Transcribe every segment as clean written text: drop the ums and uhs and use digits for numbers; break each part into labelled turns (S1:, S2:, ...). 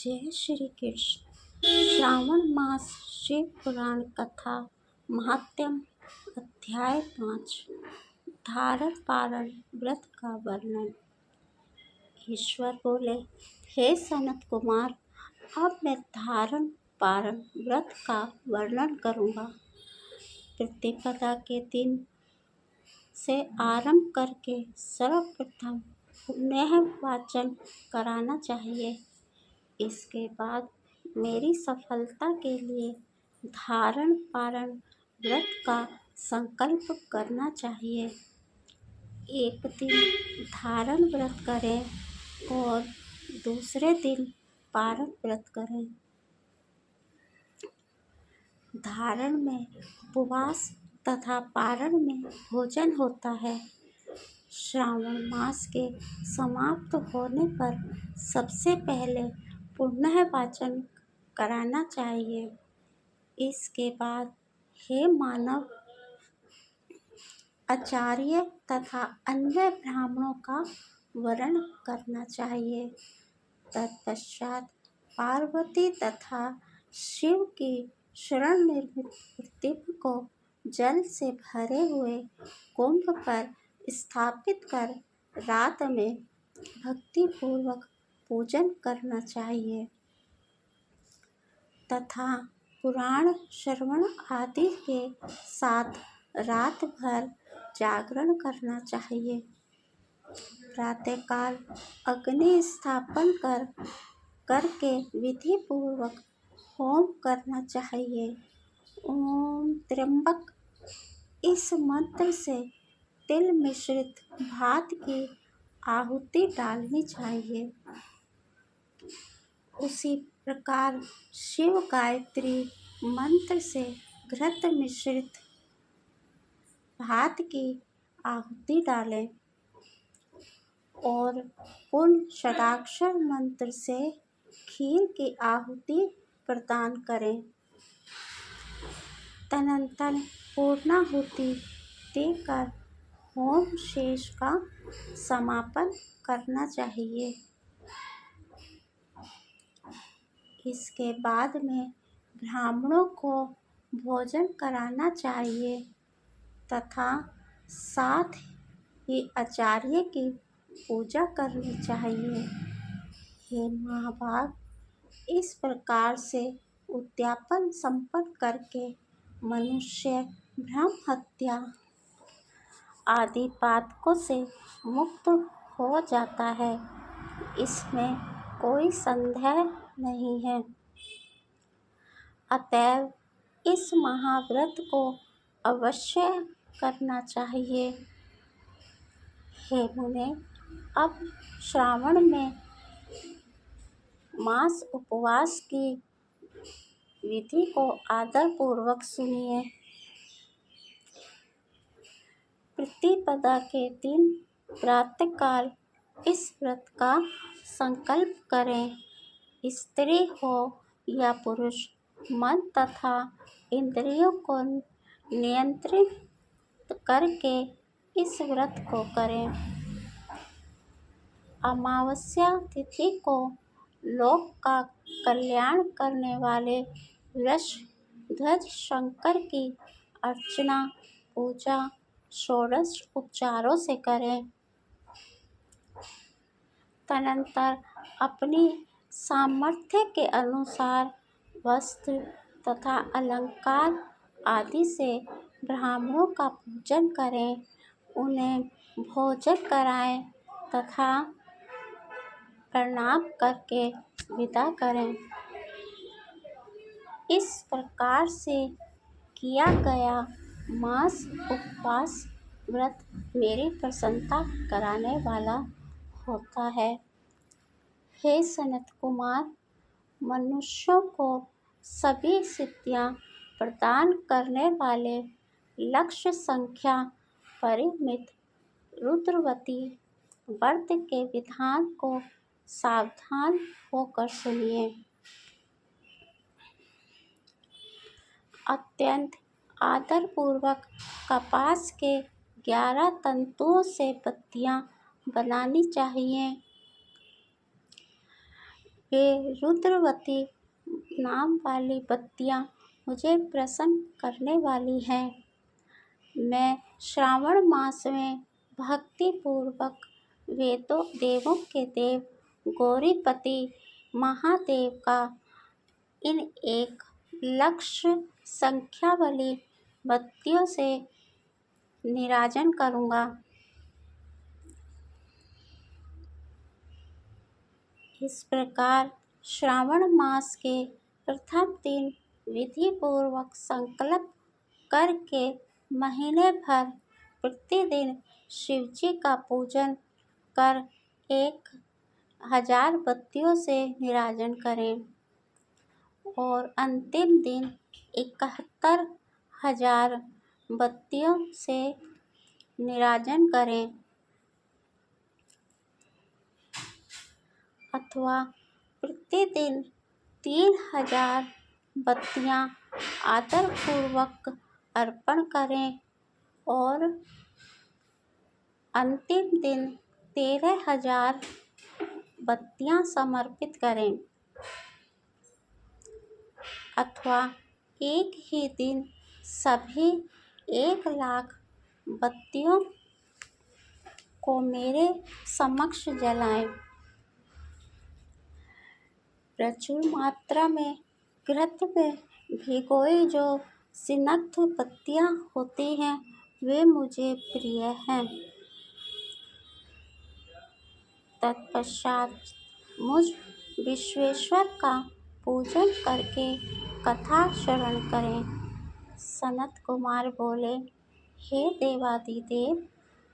S1: जय श्री कृष्ण। श्रावण मास शिव पुराण कथा महात्म्य अध्याय 5 धारण पारण व्रत का वर्णन। ईश्वर बोले, हे सनत कुमार, अब मैं धारण पारण व्रत का वर्णन करूँगा। प्रतिपदा के दिन से आरंभ करके सर्वप्रथम पुण्य वाचन कराना चाहिए। इसके बाद मेरी सफलता के लिए धारण पारण व्रत का संकल्प करना चाहिए। एक दिन धारण व्रत करें और दूसरे दिन पारण व्रत करें। धारण में उपवास तथा पारण में भोजन होता है। श्रावण मास के समाप्त होने पर सबसे पहले पुण्य वाचन कराना चाहिए। इसके बाद हे मानव, आचार्य तथा अन्य ब्राह्मणों का वरण करना चाहिए। तत्पश्चात पार्वती तथा शिव की स्वर्ण निर्मित प्रतिमा को जल से भरे हुए कुंभ पर स्थापित कर रात में भक्ति पूर्वक पूजन करना चाहिए तथा पुराण श्रवण आदि के साथ रात भर जागरण करना चाहिए। प्रातःकाल अग्नि स्थापन करके विधि पूर्वक होम करना चाहिए। ओम त्र्यंबक, इस मंत्र से तिल मिश्रित भात की आहुति डालनी चाहिए। उसी प्रकार शिव गायत्री मंत्र से घृत मिश्रित भात की आहुति डालें और पुण्य षडाक्षर मंत्र से खीर की आहुति प्रदान करें। तदनंतर पूर्णाहुति देकर होम शेष का समापन करना चाहिए। इसके बाद में ब्राह्मणों को भोजन कराना चाहिए तथा साथ ही आचार्य की पूजा करनी चाहिए। हे महाभाग, इस प्रकार से उद्यापन संपन्न करके मनुष्य ब्रह्म हत्या आदि पातकों से मुक्त हो जाता है। इसमें कोई संदेह नहीं है। अतएव इस महाव्रत को अवश्य करना चाहिए। हे मुने, अब श्रावण में मास उपवास की विधि को आदर पूर्वक सुनिए। प्रतिपदा के दिन प्रातःकाल इस व्रत का संकल्प करें। स्त्री हो या पुरुष, मन तथा इंद्रियों को नियंत्रित करके इस व्रत को करें। अमावस्या तिथि को लोक का कल्याण करने वाले वृषध्वज शंकर की अर्चना पूजा षोडश उपचारों से करें। तदनंतर अपनी सामर्थ्य के अनुसार वस्त्र तथा अलंकार आदि से ब्राह्मणों का पूजन करें, उन्हें भोजन कराएं तथा प्रणाम करके विदा करें। इस प्रकार से किया गया मास उपवास व्रत मेरी प्रसन्नता कराने वाला होता है। हे सनत कुमार, मनुष्यों को सभी सिद्धियां प्रदान करने वाले लक्ष्य संख्या परिमित रुद्रवती व्रत के विधान को सावधान होकर सुनिए। अत्यंत आदर पूर्वक कपास के 11 तंतुओं से पत्तियां बनानी चाहिए। वे रुद्रवती नाम वाली बत्तियाँ मुझे प्रसन्न करने वाली हैं। मैं श्रावण मास में भक्ति पूर्वक देवों के देव गौरीपति महादेव का इन 1,00,000 संख्या वाली बत्तियों से निराजन करूँगा। इस प्रकार श्रावण मास के प्रथम दिन विधि पूर्वक संकल्प करके महीने भर प्रतिदिन शिवजी का पूजन कर 1,000 बत्तियों से निराजन करें और अंतिम दिन 71,000 बत्तियों से निराजन करें अथवा प्रतिदिन 3,000 बत्तियां आदरपूर्वक अर्पण करें और अंतिम दिन 13,000 बत्तियां समर्पित करें अथवा एक ही दिन सभी 1,00,000 बत्तियों को मेरे समक्ष जलाएं। प्रचुर मात्रा में घृत में भिगोई जो स्निग्ध बत्तियां होती हैं वे मुझे प्रिय हैं। तत्पश्चात मुझ विश्वेश्वर का पूजन करके कथा श्रवण करें। सनत कुमार बोले, हे देवादिदेव,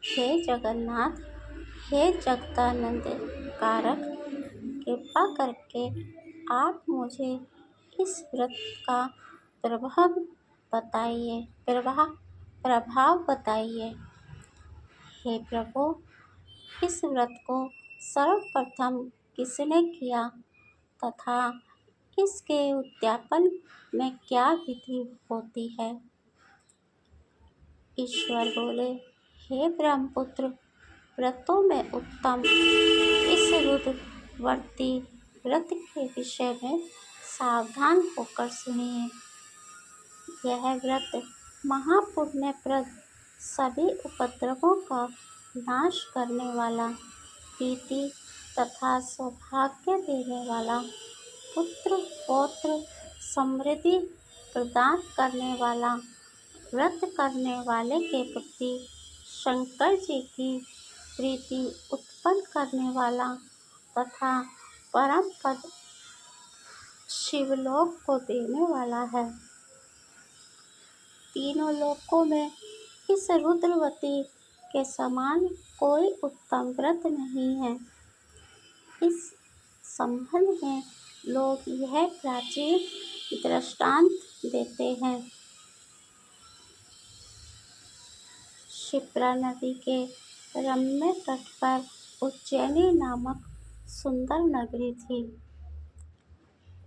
S1: हे जगन्नाथ, हे जगदानंद कारक, कृपा करके आप मुझे इस व्रत का प्रभाव बताइए। हे प्रभु, इस व्रत को सर्वप्रथम किसने किया तथा इसके उद्यापन में क्या विधि होती है? ईश्वर बोले, हे ब्रह्मपुत्र, व्रतों में उत्तम इस रुद्रवती व्रत के विषय में सावधान होकर सुनिए। यह व्रत महापुण्यप्रद, सभी उपद्रवों का नाश करने वाला, प्रीति तथा सौभाग्य देने वाला, पुत्र पौत्र समृद्धि प्रदान करने वाला, व्रत करने वाले के प्रति शंकर जी की प्रीति उत्पन्न करने वाला तथा परम पद शिवलोक को देने वाला है। तीनों लोकों में इस रुद्रवती के समान कोई उत्तम व्रत नहीं है। इस संबंध में लोग यह प्राचीन दृष्टांत देते हैं। क्षिप्रा नदी के रम्य तट पर उज्जैनी नामक सुंदर नगरी थी।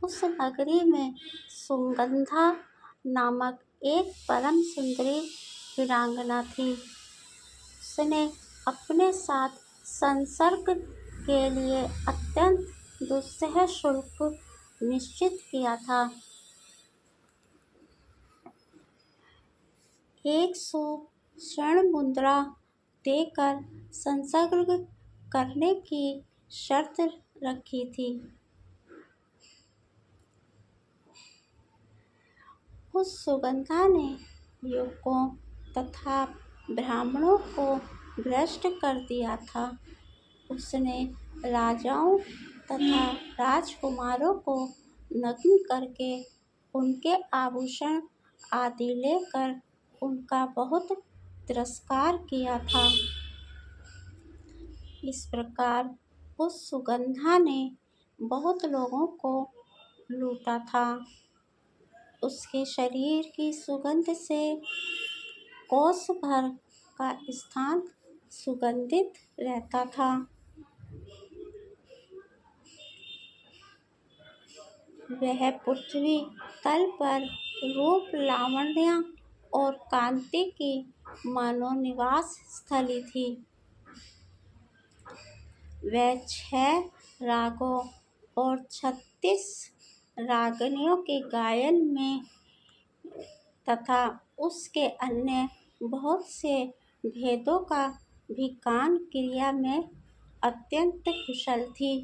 S1: उस नगरी में सुगंधा नामक एक परम सुंदरी वीरांगना थी। उसने अपने साथ संसर्ग के लिए अत्यंत दुस्सह शुल्क निश्चित किया था। 100 स्वर्ण मुद्रा देकर संसर्ग करने की शर्त रखी थी। उस सुगंधा ने युवकों तथा ब्राह्मणों को भ्रष्ट कर दिया था। उसने राजाओं तथा राजकुमारों को नग्न करके उनके आभूषण आदि लेकर उनका बहुत तिरस्कार किया था। इस प्रकार उस सुगंधा ने बहुत लोगों को लूटा था। उसके शरीर की सुगंध से कोस भर का स्थान सुगंधित रहता था। वह पृथ्वी तल पर रूप, लावण्य और कांति की मनोनिवास स्थली थी। वह 6 रागों और 36 रागनियों के गायन में तथा उसके अन्य बहुत से भेदों का भी गान क्रिया में अत्यंत कुशल थी।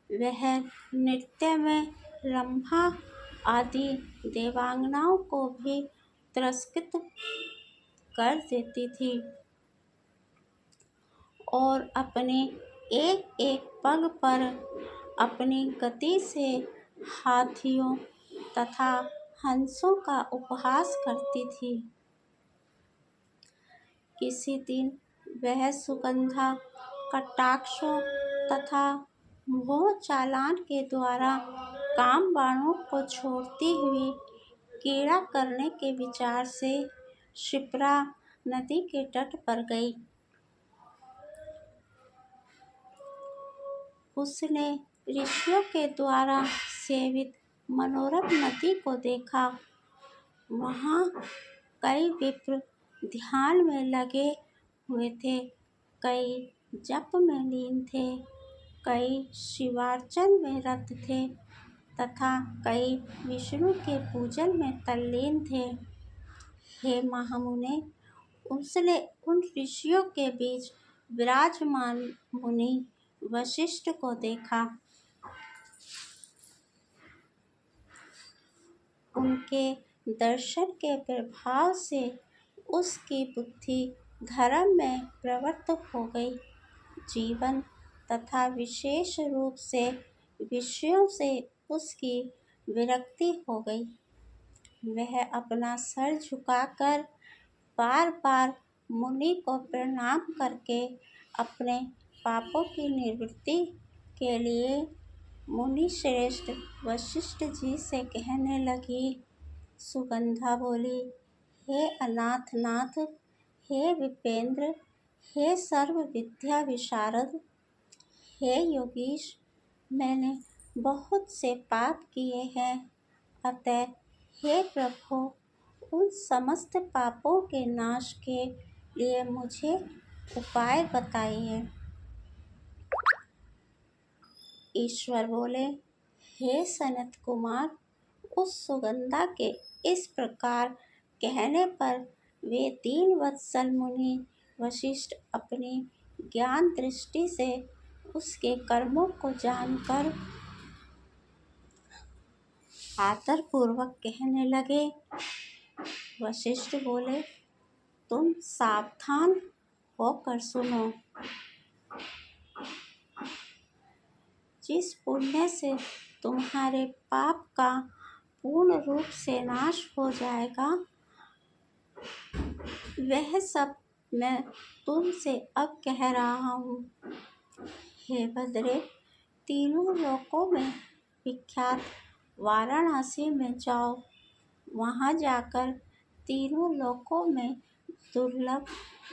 S1: वह नृत्य में रंभा आदि देवांगनाओं को भी तिरस्कृत कर देती थी और अपने एक एक पग पर अपनी गति से हाथियों तथा हंसों का उपहास करती थी। किसी दिन वह सुगंधा कटाक्षों तथा मोह चालान के द्वारा काम बाणों को छोड़ती हुई क्रीड़ा करने के विचार से क्षिप्रा नदी के तट पर गई। उसने ऋषियों के द्वारा सेवित मनोरम नदी को देखा। वहाँ कई विप्र ध्यान में लगे हुए थे, कई जप में लीन थे, कई शिवार्चन में रत थे तथा कई विष्णु के पूजन में तल्लीन थे। हे महामुने, उसने उन ऋषियों के बीच विराजमान मुनि वशिष्ठ को देखा। उनके दर्शन के प्रभाव से उसकी बुद्धि धर्म में प्रवृत्त हो गई। जीवन तथा विशेष रूप से विषयों से उसकी विरक्ति हो गई। वह अपना सर झुकाकर बार बार मुनि को प्रणाम करके अपने पापों की निवृत्ति के लिए मुनि श्रेष्ठ वशिष्ठ जी से कहने लगी। सुगंधा बोली, हे अनाथ नाथ, हे विपेंद्र, हे सर्व विद्या विशारद, हे योगीश, मैंने बहुत से पाप किए हैं, अतः हे प्रभु, उन समस्त पापों के नाश के लिए मुझे उपाय बताइए। ईश्वर बोले, हे सनत कुमार, उस सुगंधा के इस प्रकार कहने पर वे 3 वत्सल मुनि वशिष्ठ अपनी ज्ञान दृष्टि से उसके कर्मों को जानकर आदर पूर्वक कहने लगे। वशिष्ठ बोले, तुम सावधान होकर सुनो। जिस पुण्य से तुम्हारे पाप का पूर्ण रूप से नाश हो जाएगा, वह सब मैं तुमसे अब कह रहा हूँ। हे बद्रे, तीनों लोकों में विख्यात वाराणसी में जाओ। वहाँ जाकर तीनों लोकों में दुर्लभ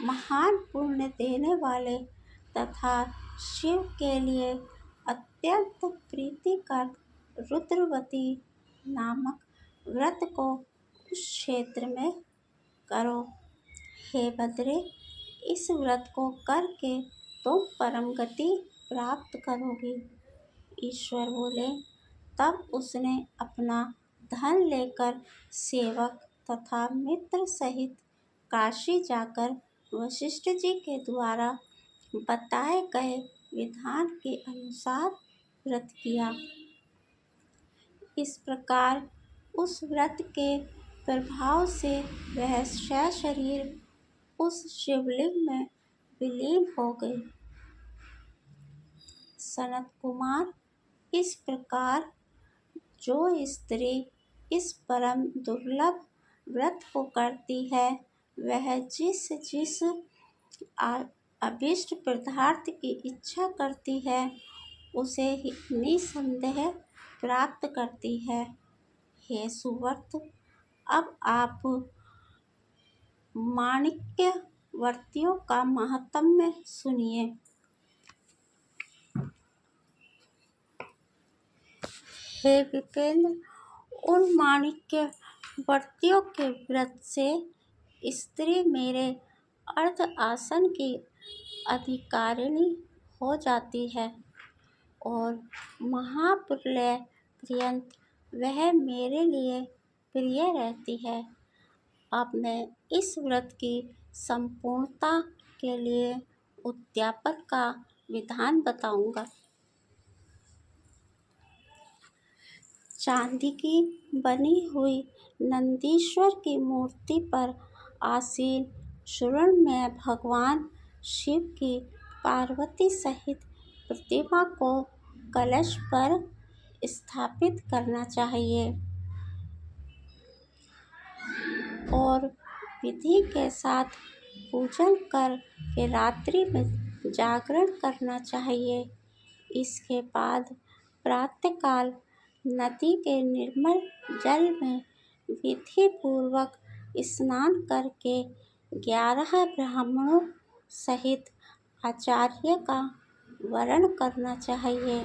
S1: महान पुण्य देने वाले तथा शिव के लिए अत्यंत प्रीतिकर रुद्रवती नामक व्रत को उस क्षेत्र में करो। हे बद्रे, इस व्रत को करके तुम परम गति प्राप्त करोगे। ईश्वर बोले, तब उसने अपना धन लेकर सेवक तथा मित्र सहित काशी जाकर वशिष्ठ जी के द्वारा बताए गए विधान के अनुसार व्रत किया। इस प्रकार उस व्रत के प्रभाव से वह सशरीर उस शिवलिंग में विलीन हो गई। सनत कुमार, इस प्रकार जो स्त्री इस परम दुर्लभ व्रत को करती है, वह जिस जिस अभीष्ट पदार्थ की इच्छा करती है, उसे ही निसंदेह प्राप्त करती है। हे सुव्रत, अब आप माणिक्य व्रतियों का महात्म्य सुनिए। हे विपेंद्र, उन माणिक्य व्रतियों के व्रत से स्त्री मेरे अर्ध आसन की अधिकारिणी हो जाती है और महाप्रलय पर्यंत वह मेरे लिए प्रिय रहती है। अब मैं इस व्रत की संपूर्णता के लिए उद्यापन का विधान बताऊंगा। चांदी की बनी हुई नंदीश्वर की मूर्ति पर आसीन स्वर्णमय भगवान शिव की पार्वती सहित प्रतिमा को कलश पर स्थापित करना चाहिए और विधि के साथ पूजन कर के रात्रि में जागरण करना चाहिए। इसके बाद प्रातःकाल नदी के निर्मल जल में विधि पूर्वक स्नान करके 11 ब्राह्मणों सहित आचार्य का वरण करना चाहिए।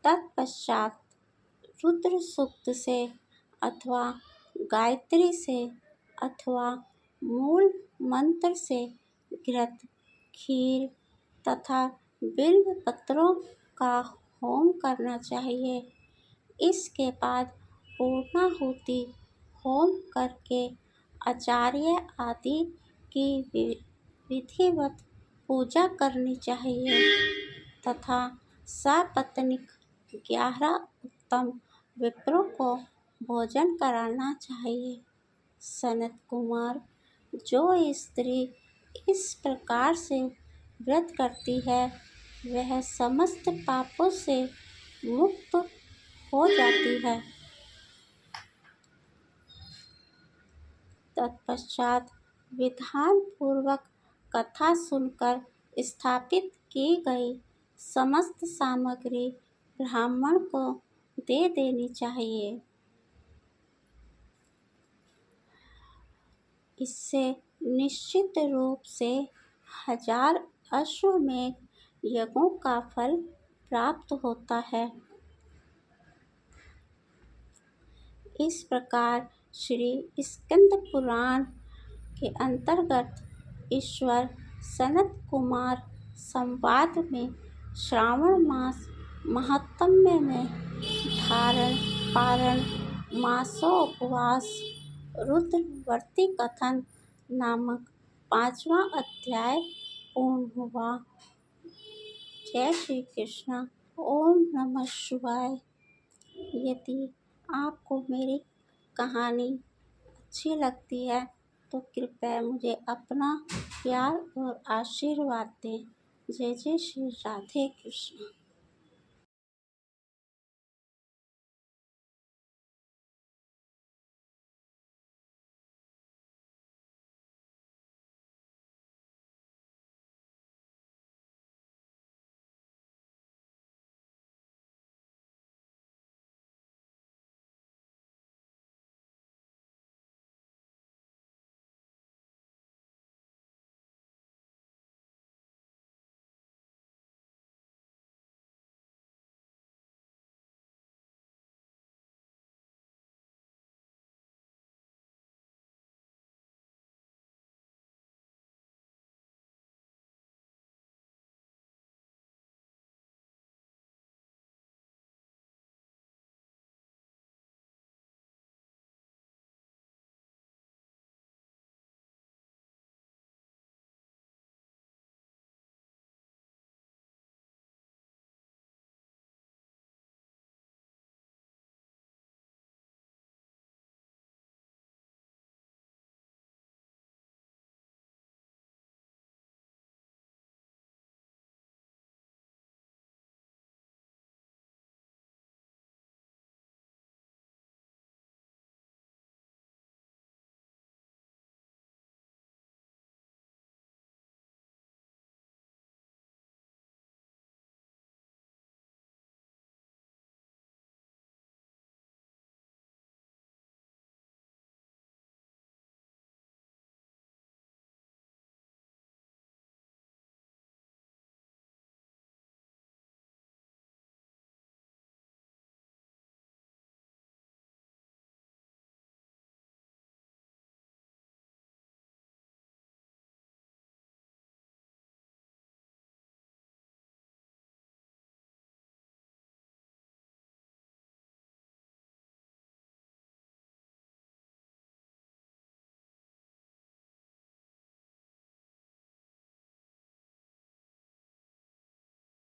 S1: तत्पश्चात रुद्र सूक्त से अथवा गायत्री से अथवा मूल मंत्र से घृत, खीर तथा बिल्व पत्रों का होम करना चाहिए। इसके बाद पूर्णाहुति होम करके आचार्य आदि की विधिवत पूजा करनी चाहिए तथा सपत्नीक 11 उत्तम विप्रों को भोजन कराना चाहिए। सनत कुमार, जो स्त्री इस प्रकार से व्रत करती है वह समस्त पापों से मुक्त हो जाती है। तत्पश्चात विधान पूर्वक कथा सुनकर स्थापित की गई समस्त सामग्री ब्राह्मण को दे देनी चाहिए। इससे निश्चित रूप से 1000 अश्वमेध यज्ञों का फल प्राप्त होता है। इस प्रकार श्री स्कंद पुराण के अंतर्गत ईश्वर सनत कुमार संवाद में श्रावण मास महात्म्य में धारण, पारण, मासोपवास, रुद्रव्रती कथन नामक 5वां अध्याय पूर्ण हुआ। जय श्री कृष्ण। ओम नमः शिवाय। यदि आपको मेरी कहानी अच्छी लगती है तो कृपया मुझे अपना प्यार और आशीर्वाद दें। जय जय श्री राधे कृष्ण।